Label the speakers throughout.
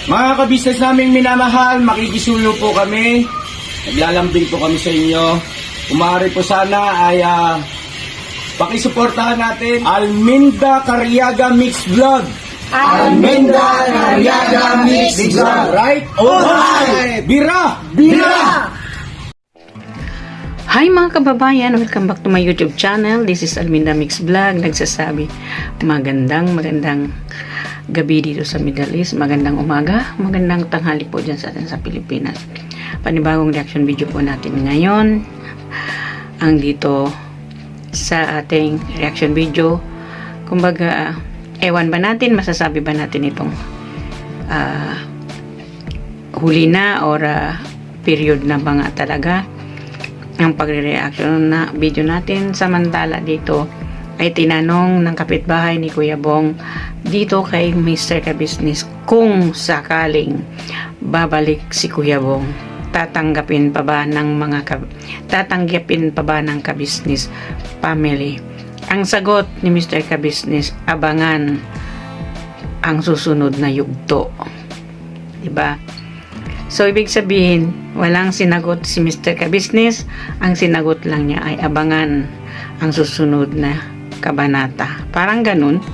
Speaker 1: Mga kabisnes naming minamahal, makikisuyo po kami. Naglalambing po kami sa inyo. Kumari po sana ay pakisuportahan natin Alminda Cariaga Mix Vlog. Alminda Cariaga Mix Vlog. Right? Alright! Bira! Bira!
Speaker 2: Hi mga kababayan, welcome back to my YouTube channel. This is Alminda Mix Vlog. Nagsasabi magandang gabi dito sa Middle East. Magandang umaga, magandang tanghali po dyan sa atin sa Pilipinas. Panibagong reaction video po natin ngayon. Ang dito sa ating reaction video, kumbaga, ewan ba natin, masasabi ba natin itong huli na or period na ba nga talaga ang pagre-reaction na video natin. Samantala dito ay tinanong ng kapitbahay ni Kuya Bong dito kay Mr. Ka-Business kung sakaling babalik si Kuya Bong, tatanggapin pa ba ng Ka-Business family. Ang sagot ni Mr. Ka-Business, abangan ang susunod na yugto, diba? So, ibig sabihin, walang sinagot si Mr. Ka-Business. Ang sinagot lang niya ay abangan ang susunod na kabanata. Parang ganun.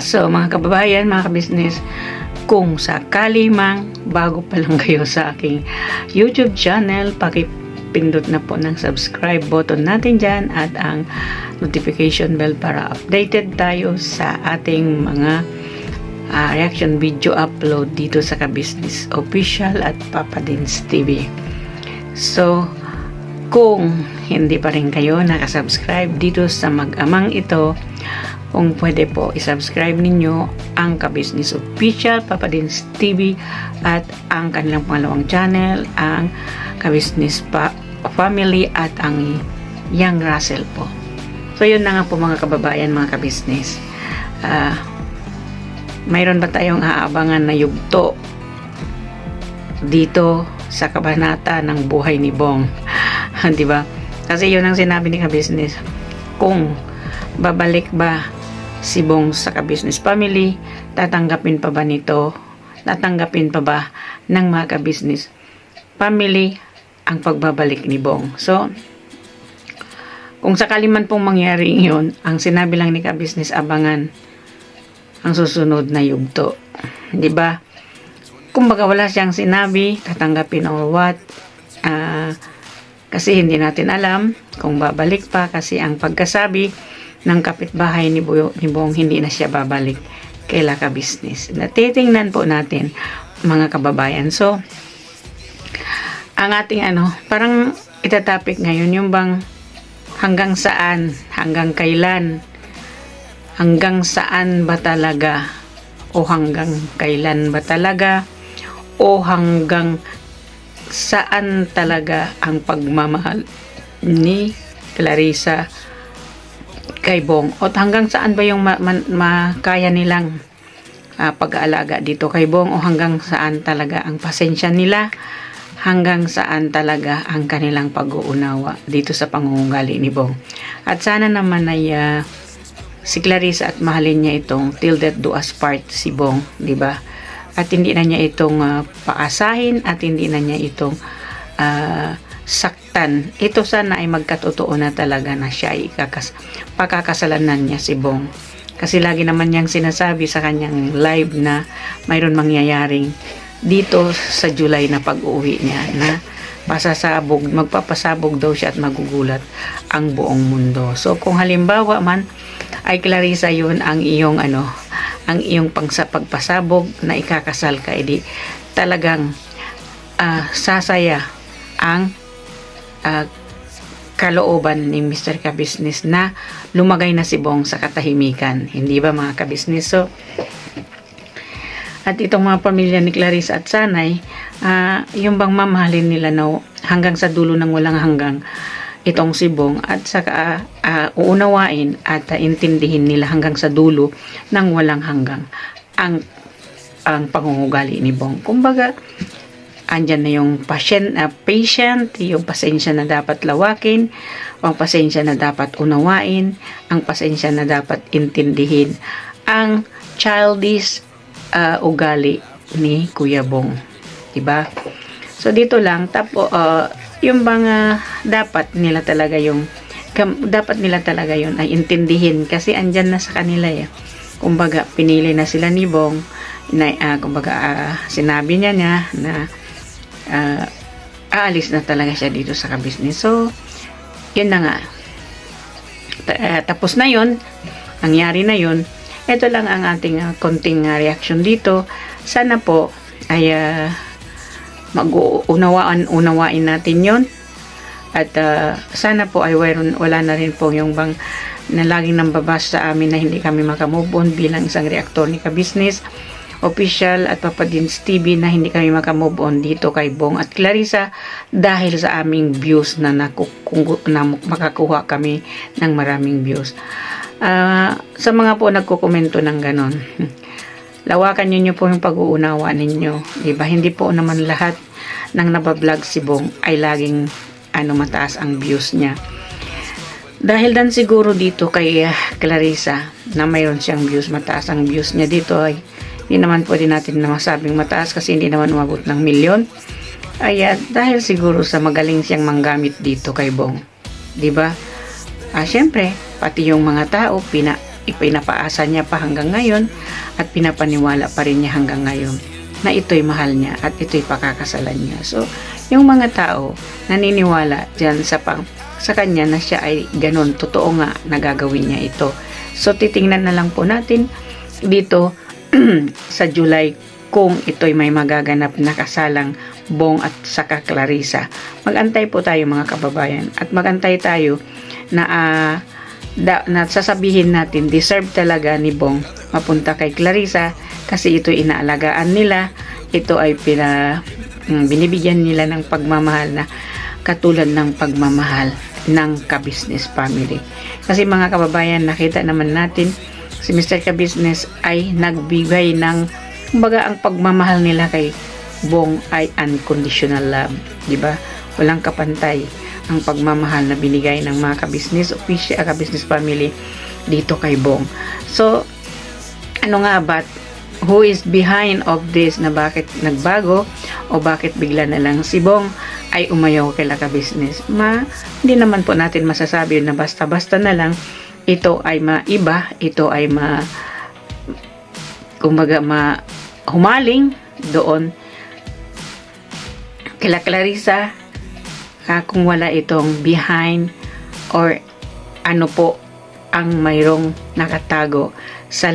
Speaker 2: So, mga kababayan, mga ka-business, kung sakali mang bago pa lang kayo sa aking YouTube channel, pakipindot na po ng subscribe button natin dyan at ang notification bell para updated tayo sa ating mga reaction video upload dito sa Ka-Business Official at Papa Dins TV. So, kung hindi pa rin kayo nakasubscribe dito sa mag-amang ito, kung pwede po isubscribe ninyo ang Ka-Business Official, Papa Dins TV at ang kanilang pangalawang channel, ang Ka-Business Family at ang Young Russell po. So, yun na nga po mga kababayan, mga ka-business. Mayroon ba tayong aabangan na yugto dito sa kabanata ng buhay ni Bong? Di ba? Kasi yun ang sinabi ni Ka-Business. Kung babalik ba si Bong sa Ka-Business family, tatanggapin pa ba nito? Tatanggapin pa ba ng mga Ka-Business family ang pagbabalik ni Bong? So, kung sakali man pong mangyari yun, ang sinabi lang ni Ka-Business, abangan ang susunod na yugto. Diba? Kumbaga wala siyang sinabi, tatanggapin or what. Kasi hindi natin alam kung babalik pa, kasi ang pagkasabi ng kapitbahay ni Bong, hindi na siya babalik kay Ka-Business. Titingnan po natin mga kababayan. So, ang ating parang itatopic ngayon yung bang hanggang saan, hanggang kailan, hanggang saan ba talaga, o hanggang kailan ba talaga, o hanggang saan talaga ang pagmamahal ni Clarissa kay Bong, o hanggang saan ba yung makaya nilang pag-aalaga dito kay Bong, o hanggang saan talaga ang pasensya nila, hanggang saan talaga ang kanilang pag-uunawa dito sa pangungugali ni Bong. At sana naman ay si Clarissa at mahalin niya itong till death do us part si Bong, di ba? At hindi na niya itong paasahin at hindi na niya itong saktan. Ito sana ay magkatotoo na talaga na siya ay pakakasalanan niya si Bong. Kasi lagi naman niyang sinasabi sa kanyang live na mayroon mangyayaring dito sa July na pag-uwi niya na magpapasabog daw siya at magugulat ang buong mundo. So kung halimbawa man ay Clarissa yun ang iyong ang iyong pagpasabog na ikakasal ka, edi talagang sasaya ang kalooban ni Mr. Ka-Business na lumagay na si Bong sa katahimikan, hindi ba mga ka-business? So, at itong mga pamilya ni Clarissa at Sanay, yung bang mamahalin nila hanggang sa dulo ng walang hanggang itong si Bong, at saka uunawain at intindihin nila hanggang sa dulo ng walang hanggang ang pangungugali ni Bong. Kumbaga, andyan na yung patient, yung pasensya na dapat lawakin, ang pasensya na dapat unawain, ang pasensya na dapat intindihin, ang childish ugali ni Kuya Bong, diba? So dito lang yung mga dapat nila talaga yun ay intindihin kasi andyan na sa kanila eh. Kumbaga pinili na sila ni Bong na sinabi niya na aalis na talaga siya dito sa ka-business. So yun na nga. Tapos na yun, nangyari na yun. Ito lang ang ating konting reaction dito. Sana po ay unawain natin yon. At sana po ay wala na rin po yung bang na laging nambabasa sa amin na hindi kami makamove on bilang isang reaktor ni ka-business official at Papa Dins TV na hindi kami makamove on dito kay Bong at Clarissa dahil sa aming views na makakuha kami ng maraming views. Sa mga po nagkukomento ng ganon, lawakan niyo po yung pag-uunawa ninyo, diba? Hindi po naman lahat ng nabablog si Bong ay laging mataas ang views niya. Dahil dan siguro dito kay Clarissa na mayroon siyang views, mataas ang views niya dito ay hindi naman pwede natin na masabing mataas kasi hindi naman umabot ng milyon. Dahil siguro sa magaling siyang manggamit dito kay Bong, diba? Syempre, pati yung mga tao pinapaasa niya pa hanggang ngayon at pinapaniwala pa rin niya hanggang ngayon na ito'y mahal niya at ito'y pakakasalan niya. So, yung mga tao naniniwala dyan sa kanya na siya ay ganun, totoo nga nagagawin niya ito. So, titingnan na lang po natin dito sa July kung ito'y may magaganap na kasalang Bong at saka Clarissa. Mag-antay po tayo mga kababayan at mag-antay tayo na sasabihin natin deserve talaga ni Bong mapunta kay Clarissa kasi ito inaalagaan nila, ito ay binibigyan nila ng pagmamahal na katulad ng pagmamahal ng ka-business family. Kasi mga kababayan, nakita naman natin si Mr. Ka-business ay nagbigay ng kumbaga ang pagmamahal nila kay Bong ay unconditional love, di ba? Walang kapantay ang pagmamahal na binigay ng mga ka-business official, ka-business family dito kay Bong. So, who is behind of this na bakit nagbago o bakit bigla na lang si Bong ay umayaw kay ka-business? Hindi naman po natin masasabi na basta-basta na lang ito ay maiba, ito ay humaling doon kay Clarissa kung wala itong behind or ano po ang mayroong nakatago sa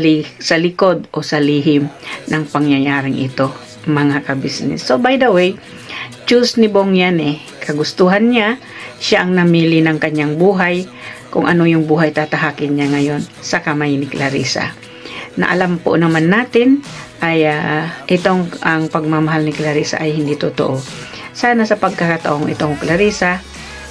Speaker 2: likod o sa lihim ng pangyayaring ito, mga ka-business. So by the way, choose ni Bong yan kagustuhan niya, siya ang namili ng kanyang buhay, kung ano yung buhay tatahakin niya ngayon sa kamay ni Clarissa. Na alam po naman natin ay ang pagmamahal ni Clarissa ay hindi totoo. Sana sa pagkakataong itong Clarissa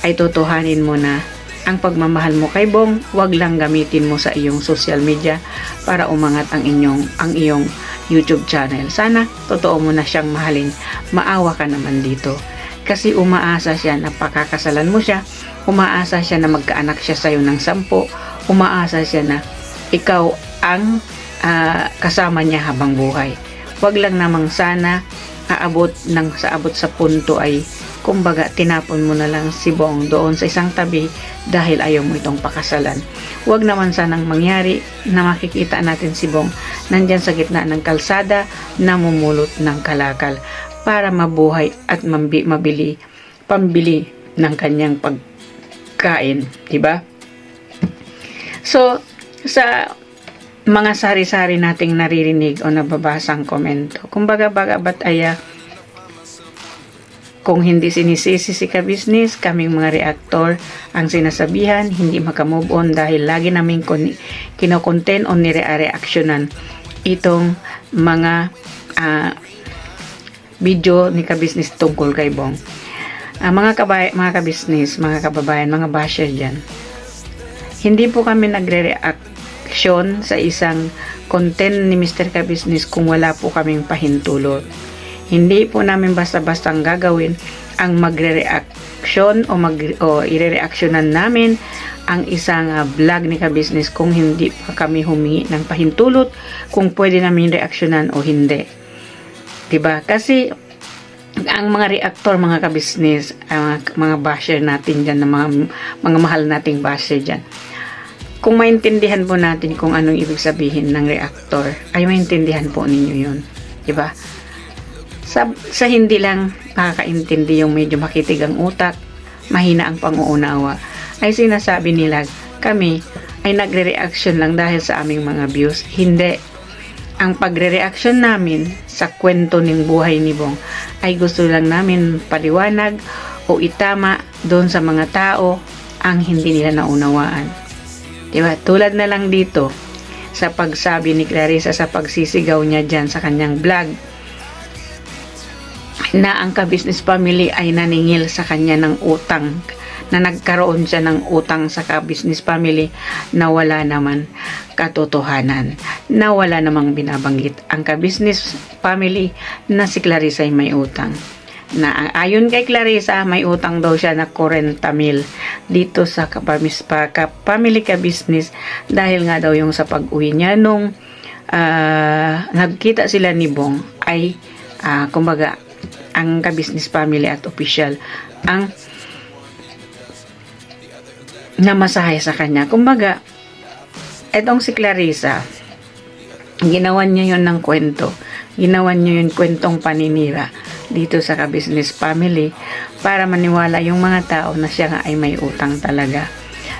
Speaker 2: ay tutuhanin mo na ang pagmamahal mo kay Bong, wag lang gamitin mo sa iyong social media para umangat ang iyong YouTube channel. Sana totoo mo na siyang mahalin, maawa ka naman dito. Kasi umaasa siya na pakakasalan mo siya, umaasa siya na magkaanak siya sa'yo ng 10, umaasa siya na ikaw ang kasama niya habang buhay. Wag lang namang sana aabot sa punto ay kumbaga tinapon mo na lang si Bong doon sa isang tabi dahil ayaw mo itong pakasalan. Huwag naman sanang mangyari na makikita natin si Bong nandyan sa gitna ng kalsada namumulot ng kalakal para mabuhay at pambili ng kanyang pagkain, diba? So, sa mga sari-sari nating naririnig o nababasang komento, kumbaga ba't kung hindi sinisisi si ka-business, kaming mga reactor ang sinasabihan, hindi makamove on dahil lagi naming kinokontent o nire-reactionan itong mga video ni ka-business tungkol kay Bong. Mga ka-business, mga kababayan, mga basher dyan, hindi po kami nagre-reaction sa isang content ni Mr. Ka-business kung wala po kaming pahintulot. Hindi po namin basta-bastang gagawin ang magre-react magre-reaction o ire-reactionan namin ang isang vlog ni ka-business kung hindi pa kami humingi ng pahintulot kung pwede namin reaksyonan o hindi. Diba? Kasi ang mga reactor, mga ka-business, mga basher natin dyan, mga mahal nating basher dyan, kung maintindihan po natin kung anong ibig sabihin ng reactor, ay maintindihan po ninyo yun. Diba? Sa hindi lang nakakaintindi yung medyo makitig ang utak, mahina ang panguunawa, ay sinasabi nila kami ay nagre-reaction lang dahil sa aming mga views. Hindi. Ang pagre-reaction namin sa kwento ng buhay ni Bong ay gusto lang namin paliwanag o itama doon sa mga tao ang hindi nila naunawaan. Diba? Tulad na lang dito sa pagsabi ni Clarissa sa pagsisigaw niya dyan sa kanyang vlog na ang ka-business family ay naningil sa kanya ng utang, na nagkaroon siya ng utang sa ka-business family na wala naman katotohanan, na wala namang binabanggit ang ka-business family na si Clarissa ay may utang. Na ayon kay Clarissa, may utang daw siya na 40,000 dito sa family ka-business dahil nga daw yung sa pag-uwi niya nung nagkita sila ni Bong ay kumbaga ang ka-business family at official ang namasahe sa kanya. Kumbaga, etong si Clarissa, ginawan niya yun ng kwento. Ginawan niya yun kwentong paninira dito sa ka-business family para maniwala yung mga tao na siya nga ay may utang talaga.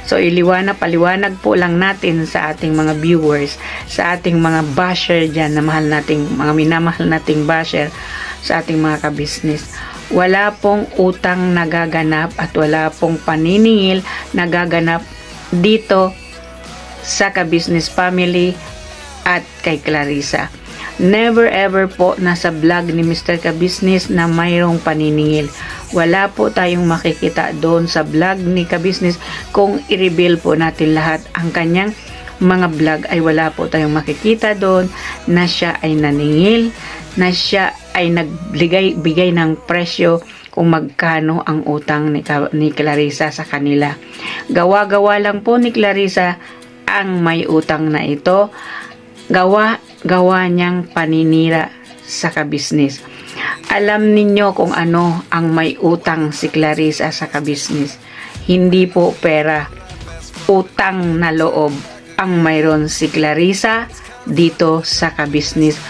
Speaker 2: So, paliwanag po lang natin sa ating mga viewers, sa ating mga basher dyan, na mga minamahal nating basher, sa ating mga ka-business. Wala pong utang nagaganap at wala pong paniningil nagaganap dito sa ka-business family at kay Clarissa. Never ever po nasa vlog ni Mr. Ka-business na mayroong paniningil. Wala po tayong makikita doon sa vlog ni Ka-business. Kung i-reveal po natin lahat ang kanyang mga vlog ay wala po tayong makikita doon na siya ay naningil, na siya ay nagbigay ng presyo kung magkano ang utang ni Clarissa sa kanila. Gawa-gawa lang po ni Clarissa ang may utang na ito. Gawa niyang paninira sa ka-business. Alam ninyo kung ano ang may utang si Clarissa sa ka-business. Hindi po pera, utang na loob ang mayroon si Clarissa dito sa ka-business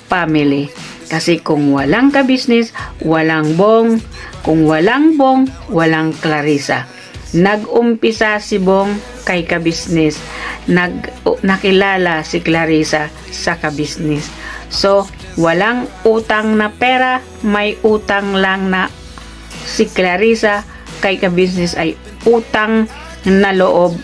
Speaker 2: family. Kasi kung walang ka-business, walang Bong. Kung walang Bong, walang Clarissa. Nag-umpisa si Bong kay ka-business. Nakilala si Clarissa sa ka-business. So, walang utang na pera, may utang lang na si Clarissa kay ka-business ay utang na loob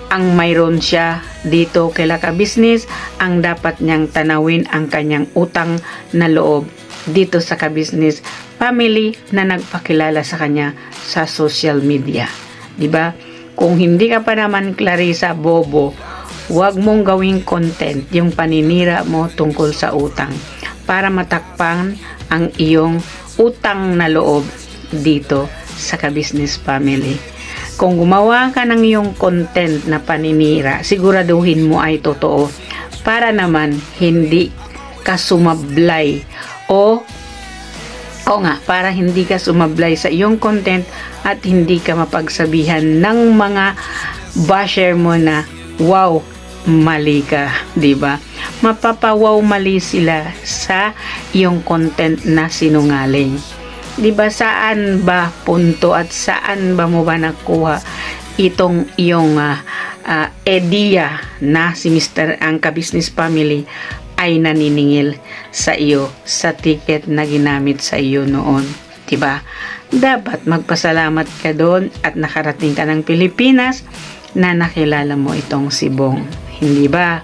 Speaker 2: ang mayroon siya dito kay ka-business. Ang dapat niyang tanawin ang kanyang utang na loob dito sa ka-business family na nagpakilala sa kanya sa social media. Diba? Kung hindi ka pa naman Clarissa bobo, huwag mong gawing content yung paninira mo tungkol sa utang para matakpan ang iyong utang na loob dito sa ka-business family. Kung gumawa ka ng iyong content na paninira, siguraduhin mo ay totoo para naman hindi ka sumablay para hindi ka sumablay sa iyong content at hindi ka mapagsabihan ng mga basher mo na wow, mali ka, diba? Mapapawaw mali sila sa iyong content na sinungaling. Diba, saan ba punto at saan ba mo ba nakuha itong iyong idea na si Mr. ang ka-business family ay naniningil sa iyo sa ticket na ginamit sa iyo noon? Diba? Dapat magpasalamat ka doon at nakarating ka ng Pilipinas na nakilala mo itong si Bong. Hindi ba?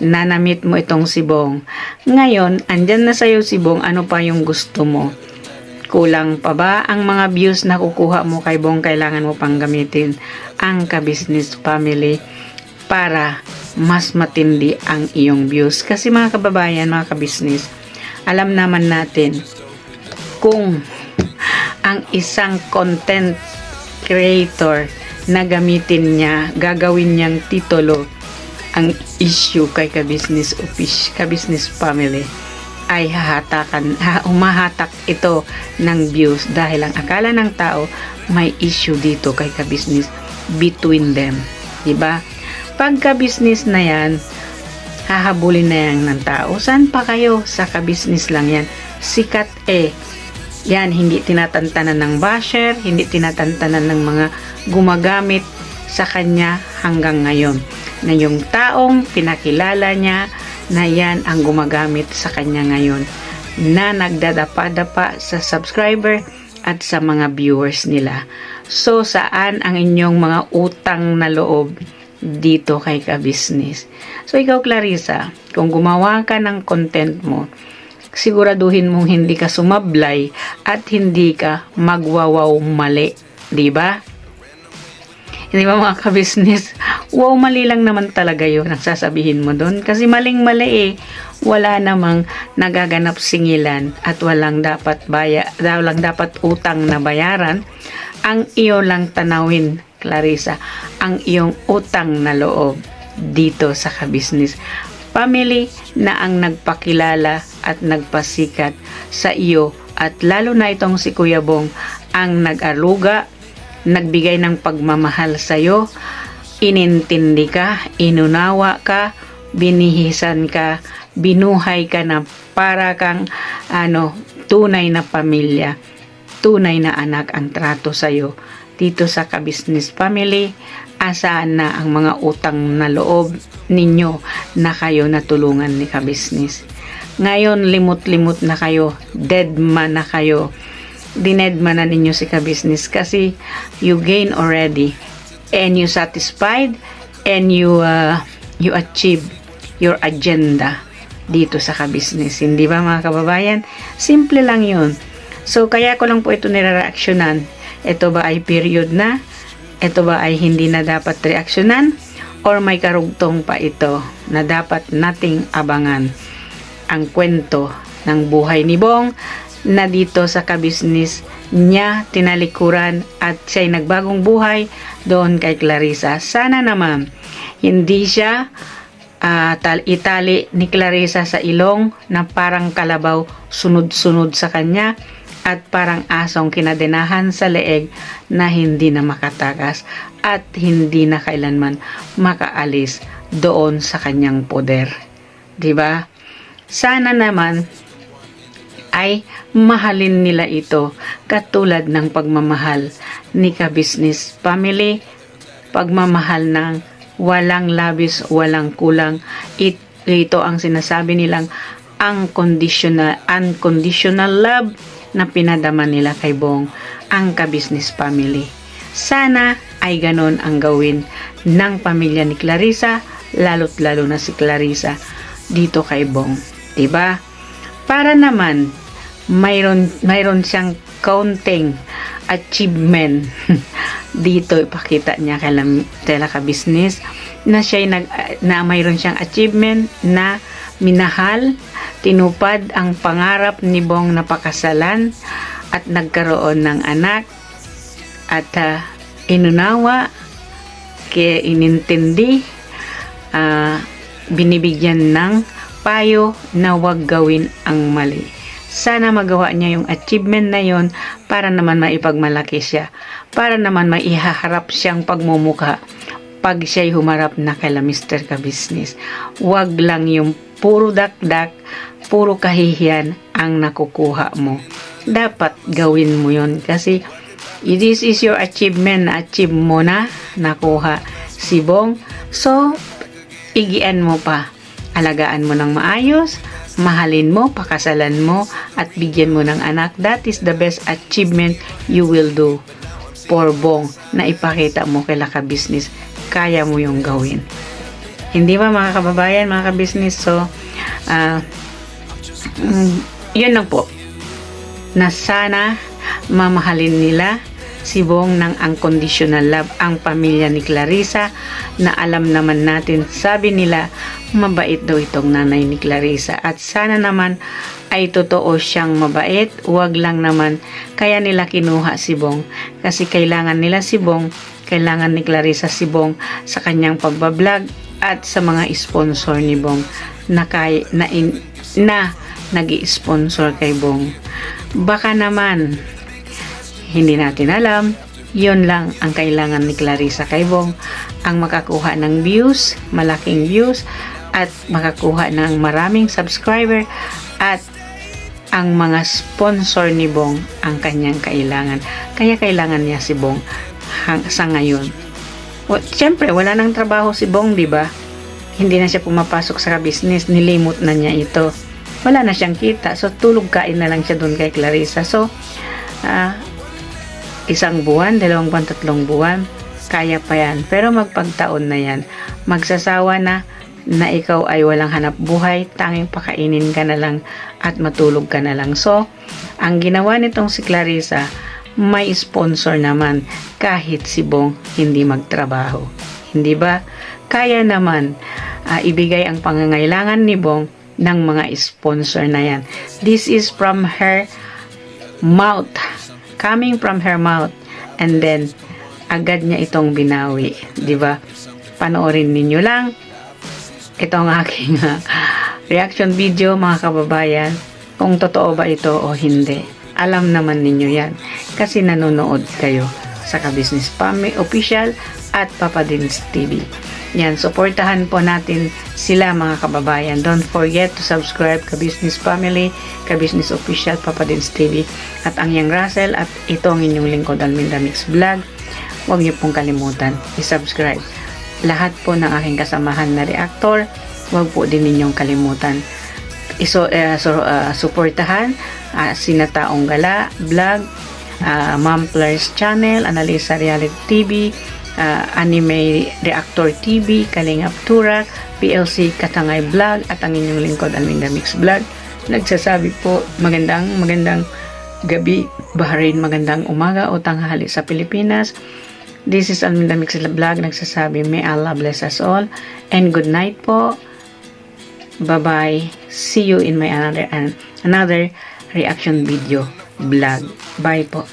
Speaker 2: Nanamit mo itong si Bong. Ngayon, andyan na sa'yo si Bong, ano pa yung gusto mo? Kulang pa ba ang mga views na kukuha mo kay Bong? Kailangan mo pang gamitin ang ka-business family para mas matindi ang iyong views. Kasi mga kababayan, mga ka-business, alam naman natin kung ang isang content creator na gamitin niya, gagawin niyang titulo ang issue kay ka-business family, ay umahatak ito ng views dahil ang akala ng tao may issue dito kay ka-business between them, diba? Pagka-business na yan, hahabulin na yan ng tao. Saan pa kayo? Sa ka-business lang yan. Sikat yan, hindi tinatantanan ng basher, hindi tinatantanan ng mga gumagamit sa kanya hanggang ngayon. Na yung taong pinakilala niya na yan ang gumagamit sa kanya ngayon, na nagdadapa-dapa sa subscriber at sa mga viewers nila. So, saan ang inyong mga utang na loob dito kay ka-business? So, ikaw, Clarissa, kung gumawa ka ng content mo, siguraduhin mong hindi ka sumablay at hindi ka magwawaw mali. Diba? Hindi ba mga ka-business? Wow, mali lang naman talaga yun ang sasabihin mo doon. Kasi maling-mali Wala namang nagaganap singilan at walang dapat utang na bayaran. Ang iyo lang tanawin, Clarissa, ang iyong utang na loob dito sa ka-business family na ang nagpakilala at nagpasikat sa iyo, at lalo na itong si Kuya Bong ang nag-aruga, nagbigay ng pagmamahal sa iyo, inintindi ka, inunawa ka, binihisan ka, binuhay ka na para kang tunay na pamilya, tunay na anak ang trato sa iyo dito sa ka-business family. Asaan na ang mga utang na loob ninyo na kayo natulungan ni ka-business? Ngayon, limot-limot na kayo, dead man na kayo. Dinedman na ninyo si ka-business kasi you gain already and you satisfied and you achieve your agenda dito sa ka-business. Hindi ba mga kababayan? Simple lang yun. So, kaya ko lang po ito nire-reactionan. Ito ba ay period na? Ito ba ay hindi na dapat reaksyonan? Or may karugtong pa ito na dapat nating abangan? Ang kwento ng buhay ni Bong na dito sa ka-business niya tinalikuran at siya'y nagbagong buhay doon kay Clarissa. Sana naman hindi siya itali ni Clarissa sa ilong na parang kalabaw sunod-sunod sa kanya at parang asong kinadenahan sa leeg na hindi na makatakas at hindi na kailanman makaalis doon sa kanyang poder. 'Di ba? Sana naman ay mahalin nila ito katulad ng pagmamahal ni ka-business family, pagmamahal ng walang labis, walang kulang. Ito ang sinasabi nilang unconditional love na pinadama nila kay Bong, ang ka-business family. Sana ay ganon ang gawin ng pamilya ni Clarissa, lalo't lalo na si Clarissa dito kay Bong. Diba? Para naman mayroon siyang counting achievement dito, ipakita niya kay ka-business na na mayroon siyang achievement na minahal, tinupad ang pangarap ni Bong na pakasalan at nagkaroon ng anak at inunawa, kaya inintindi, binibigyan ng payo na wag gawin ang mali. Sana magawa niya yung achievement na yon para naman maipagmalaki siya, para naman maihaharap siyang pagmumukha pag siya'y humarap na kay Mr. Ka-business. Wag lang yung puro dakdak, puro kahihiyan ang nakukuha mo. Dapat gawin mo yon kasi this is your achievement na achieve mo na, nakuha si Bong. So, igian mo pa. Alagaan mo ng maayos, mahalin mo, pakasalan mo, at bigyan mo ng anak. That is the best achievement you will do for Bong na ipakita mo kay ka-business. Kaya mo yung gawin. Hindi ba mga kababayan, mga ka-business? So, yun lang po. Na sana mamahalin nila si Bong ng unconditional love ang pamilya ni Clarissa, na alam naman natin, sabi nila mabait daw itong nanay ni Clarissa, at sana naman ay totoo siyang mabait, wag lang naman kaya nila kinuha si Bong, kasi kailangan nila si Bong, kailangan ni Clarissa si Bong sa kanyang pagbablog at sa mga sponsor ni Bong na nag-i-sponsor kay Bong. Baka naman hindi natin alam, yun lang ang kailangan ni Clarissa kay Bong, ang makakuha ng views, malaking views, at makakuha ng maraming subscriber, at ang mga sponsor ni Bong ang kanyang kailangan. Kaya kailangan niya si Bong sa ngayon. Siyempre, wala nang trabaho si Bong, di ba? Hindi na siya pumapasok sa business, nilimot na niya ito. Wala na siyang kita, so tulog kain na lang siya doon kay Clarissa. So, 1 buwan, 2 buwan, 3 buwan, kaya pa yan. Pero magpagtaon na yan, magsasawa na ikaw ay walang hanap buhay, tanging pakainin ka na lang at matulog ka na lang. So, ang ginawa nitong si Clarissa, may sponsor naman kahit si Bong hindi magtrabaho. Hindi ba? Kaya naman ibigay ang pangangailangan ni Bong ng mga sponsor na yan. This is from her mouth, coming from her mouth, and then agad niya itong binawi, di ba? Panoorin ninyo lang itong aking reaction video, mga kababayan, kung totoo ba ito o hindi. Alam naman ninyo yan kasi nanonood kayo sa Ka-Business Family Official at Papa Dins TV. Yan, suportahan po natin sila, mga kababayan. Don't forget to subscribe Ka-Business Family, Ka-Business Official, Papa Dins TV, at ang Yang Russell, at ito ang inyong lingkod, Alminda Mix Vlog. Huwag niyo pong kalimutan i-subscribe. Lahat po ng aking kasamahan na reactor, huwag po din ninyong kalimutan suportahan sina Taong Gala Vlog, Ma'am Players Channel, Analisa Reality TV, Anime Reactor TV, Kalingap Turak, PLC Katangay Vlog, at ang inyong lingkod, Alminda Mix Vlog. Nagsasabi po, magandang gabi Bahrain, magandang umaga o tanghali sa Pilipinas. This is Alminda Mix Vlog, nagsasabi may Allah bless us all and good night po. Bye-bye. See you in my another reaction video vlog. Bye po.